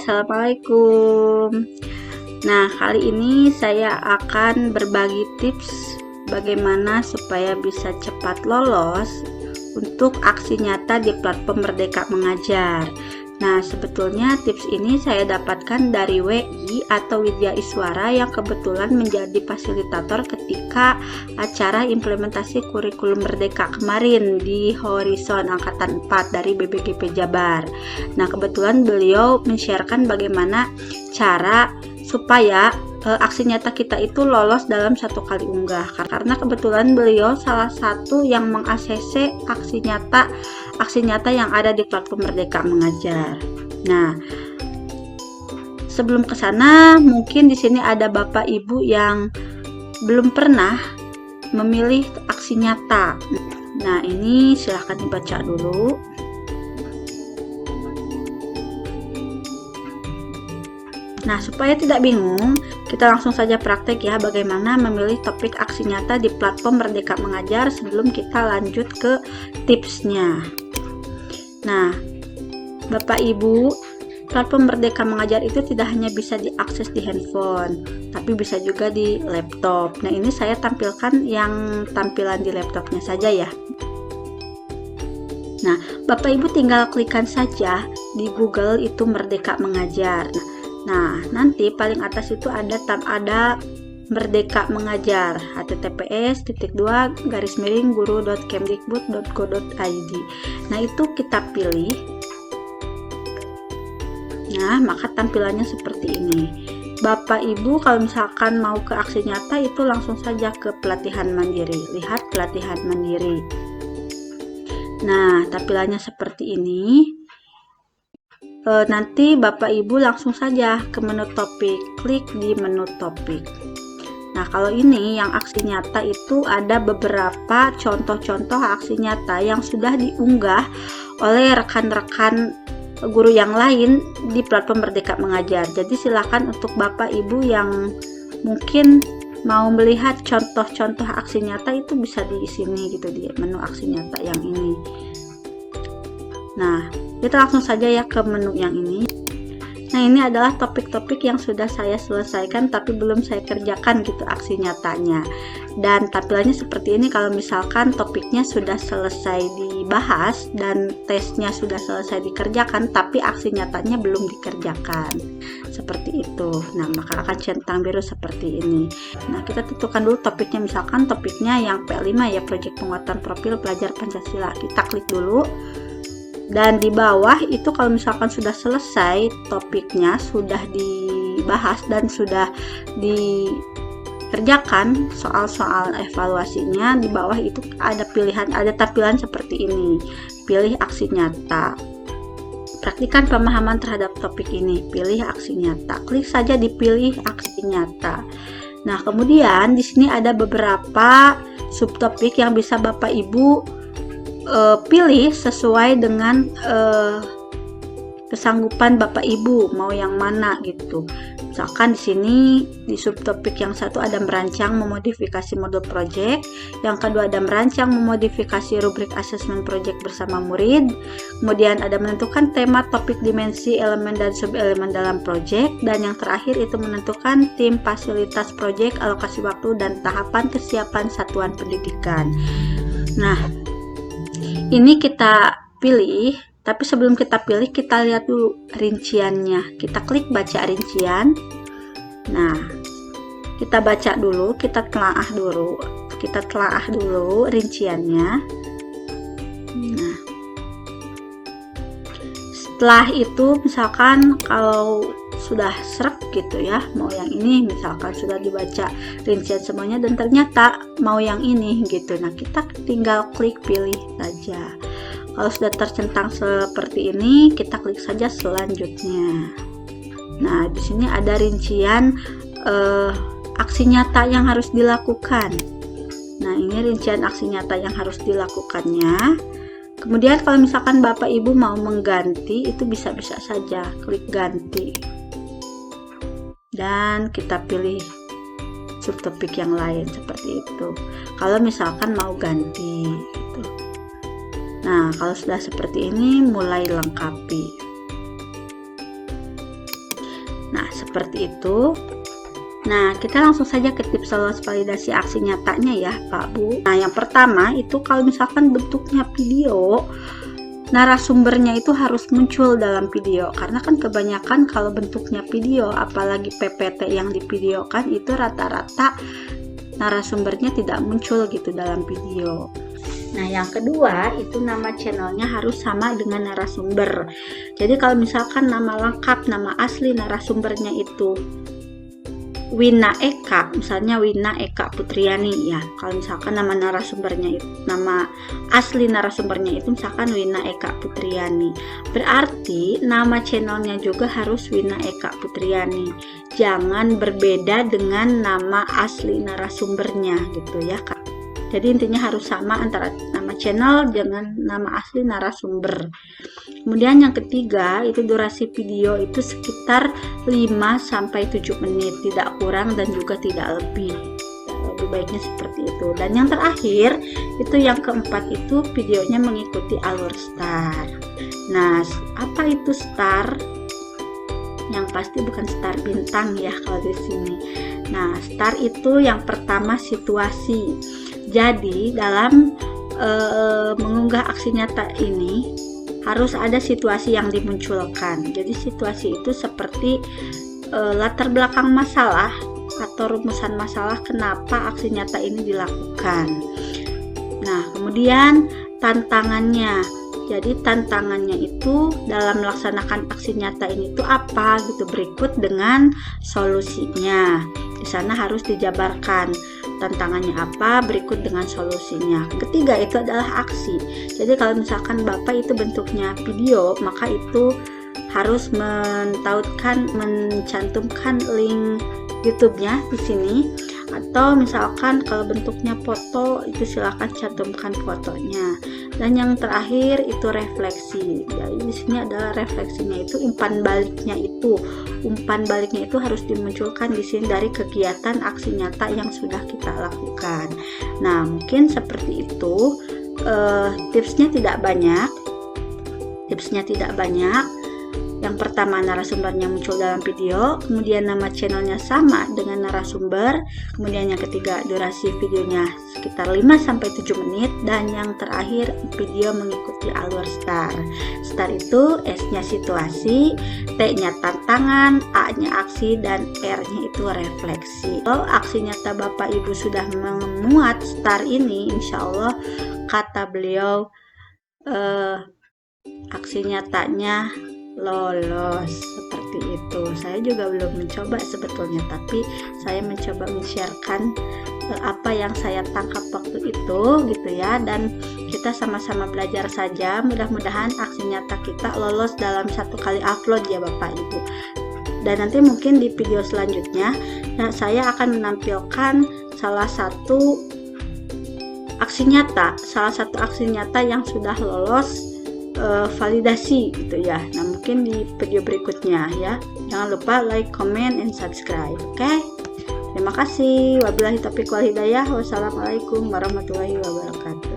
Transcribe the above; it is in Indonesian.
Assalamualaikum. Nah, kali ini saya akan berbagi tips bagaimana supaya bisa cepat lolos untuk aksi nyata di platform Merdeka Mengajar. Nah, sebetulnya tips ini saya dapatkan dari WI atau Widya Iswara yang kebetulan menjadi fasilitator ketika acara implementasi kurikulum Merdeka kemarin di Horizon Angkatan 4 dari BBGP Jabar. Nah, kebetulan beliau men-sharekan bagaimana cara supaya aksi nyata kita itu lolos dalam satu kali unggah, karena kebetulan beliau salah satu yang meng-ACC aksi nyata yang ada di platform Merdeka Mengajar. Nah, sebelum ke sana mungkin di sini ada Bapak Ibu yang belum pernah memilih aksi nyata. Nah, ini silahkan dibaca dulu. Nah, supaya tidak bingung, kita langsung saja praktek ya bagaimana memilih topik aksi nyata di platform Merdeka Mengajar sebelum kita lanjut ke tipsnya. Nah, Bapak Ibu, platform Merdeka Mengajar itu tidak hanya bisa diakses di handphone, tapi bisa juga di laptop. Nah, ini saya tampilkan yang tampilan di laptopnya saja ya. Nah, Bapak Ibu tinggal klikkan saja di Google itu Merdeka Mengajar. Nah, nanti paling atas itu ada Merdeka Mengajar, https://guru.kemdikbud.go.id. Nah, itu kita pilih. Nah, maka tampilannya seperti ini. Bapak Ibu kalau misalkan mau ke aksi nyata itu langsung saja ke pelatihan mandiri. Lihat pelatihan mandiri. Nah, tampilannya seperti ini. Nanti Bapak Ibu langsung saja ke menu topik, klik di menu topik. Nah, kalau ini yang aksi nyata itu ada beberapa contoh-contoh aksi nyata yang sudah diunggah oleh rekan-rekan guru yang lain di platform Merdeka Mengajar. Jadi silakan untuk Bapak Ibu yang mungkin mau melihat contoh-contoh aksi nyata itu bisa di sini gitu, di menu aksi nyata yang ini. Nah, kita langsung saja ya ke menu yang ini. Nah, ini adalah topik-topik yang sudah saya selesaikan tapi belum saya kerjakan gitu aksi nyatanya. Dan tampilannya seperti ini kalau misalkan topiknya sudah selesai dibahas dan tesnya sudah selesai dikerjakan tapi aksi nyatanya belum dikerjakan. Seperti itu. Nah, maka akan centang biru seperti ini. Nah, kita tentukan dulu topiknya, misalkan topiknya yang P5 ya, proyek penguatan profil pelajar Pancasila. Kita klik dulu. Dan di bawah itu kalau misalkan sudah selesai topiknya, sudah dibahas dan sudah dikerjakan soal-soal evaluasinya, di bawah itu ada tampilan seperti ini. Pilih aksi nyata. Praktikan pemahaman terhadap topik ini. Pilih aksi nyata. Klik saja dipilih aksi nyata. Nah, kemudian di sini ada beberapa subtopik yang bisa Bapak Ibu pilih sesuai dengan kesanggupan Bapak Ibu mau yang mana gitu. Misalkan di sini di subtopik yang satu ada merancang memodifikasi modul project, yang kedua ada merancang memodifikasi rubrik asesmen project bersama murid, kemudian ada menentukan tema, topik, dimensi, elemen dan sub-elemen dalam project, dan yang terakhir itu menentukan tim, fasilitas project, alokasi waktu dan tahapan kesiapan satuan pendidikan. Nah, ini kita pilih, tapi sebelum kita pilih kita lihat dulu rinciannya. Kita klik baca rincian. Nah, kita baca dulu, kita telaah dulu rinciannya. Nah, setelah itu misalkan kalau sudah srek gitu ya, mau yang ini misalkan sudah dibaca rincian semuanya dan ternyata mau yang ini gitu. Nah, kita tinggal klik pilih saja. Kalau sudah tercentang seperti ini, kita klik saja selanjutnya. Nah, di sini ada rincian aksi nyata yang harus dilakukan. Nah, ini rincian aksi nyata yang harus dilakukannya. Kemudian kalau misalkan Bapak Ibu mau mengganti, itu bisa-bisa saja klik ganti. Dan kita pilih subtopik yang lain seperti itu. Kalau misalkan mau ganti gitu. Nah, kalau sudah seperti ini mulai lengkapi. Nah, seperti itu. Nah, kita langsung saja ke tips lolos validasi aksi nyatanya ya, Pak Bu. Nah, yang pertama itu kalau misalkan bentuknya video, narasumbernya itu harus muncul dalam video, karena kan kebanyakan kalau bentuknya video, apalagi PPT yang divideokan itu rata-rata narasumbernya tidak muncul gitu dalam video. Nah, yang kedua itu nama channelnya harus sama dengan narasumber. Jadi kalau misalkan nama lengkap, nama asli narasumbernya itu Wina Eka, misalnya Wina Eka Putriani ya. Kalau misalkan nama narasumbernya itu, nama asli narasumbernya itu misalkan Wina Eka Putriani, berarti nama channelnya juga harus Wina Eka Putriani. Jangan berbeda dengan nama asli narasumbernya gitu ya, Kak. Jadi intinya harus sama antara nama channel dengan nama asli narasumber. Kemudian yang ketiga itu durasi video itu sekitar 5-7 menit, tidak kurang dan juga tidak lebih. Lebih baiknya seperti itu. Dan yang terakhir itu yang keempat itu videonya mengikuti alur STAR. Nah, apa itu STAR? Yang pasti bukan STAR bintang ya kalau di sini. Nah, STAR itu yang pertama situasi. Jadi dalam mengunggah aksi nyata ini harus ada situasi yang dimunculkan. Jadi situasi itu seperti latar belakang masalah atau rumusan masalah kenapa aksi nyata ini dilakukan. Nah, kemudian tantangannya. Jadi tantangannya itu dalam melaksanakan aksi nyata ini itu apa gitu, berikut dengan solusinya. Di sana harus dijabarkan tantangannya apa, berikut dengan solusinya. Ketiga itu adalah aksi. Jadi kalau misalkan Bapak itu bentuknya video, maka itu harus mencantumkan link YouTube-nya di sini. Atau misalkan kalau bentuknya foto itu silahkan cantumkan fotonya. Dan yang terakhir itu refleksi. Jadi di sini adalah refleksinya itu umpan baliknya itu. Umpan baliknya itu harus dimunculkan di sini dari kegiatan aksi nyata yang sudah kita lakukan. Nah, mungkin seperti itu. Tipsnya tidak banyak. Yang pertama narasumbernya muncul dalam video, kemudian nama channelnya sama dengan narasumber, kemudian yang ketiga durasi videonya sekitar 5-7 menit, dan yang terakhir video mengikuti alur STAR. STAR itu S-nya situasi, T-nya tantangan, A-nya aksi, dan R-nya itu refleksi. Kalau aksi nyata Bapak Ibu sudah memuat STAR ini, insya Allah kata beliau aksi nyatanya lolos seperti itu. Saya juga belum mencoba sebetulnya, tapi saya mencoba men-sharekan apa yang saya tangkap waktu itu gitu ya, dan kita sama-sama belajar saja. Mudah-mudahan aksi nyata kita lolos dalam 1 kali upload ya Bapak Ibu. Dan nanti mungkin di video selanjutnya saya akan menampilkan salah satu aksi nyata yang sudah lolos validasi gitu ya. Nah, mungkin di video berikutnya ya. Jangan lupa like, comment, and subscribe. Oke? Terima kasih. Wabillahi taufiq wal hidayah. Wassalamualaikum warahmatullahi wabarakatuh.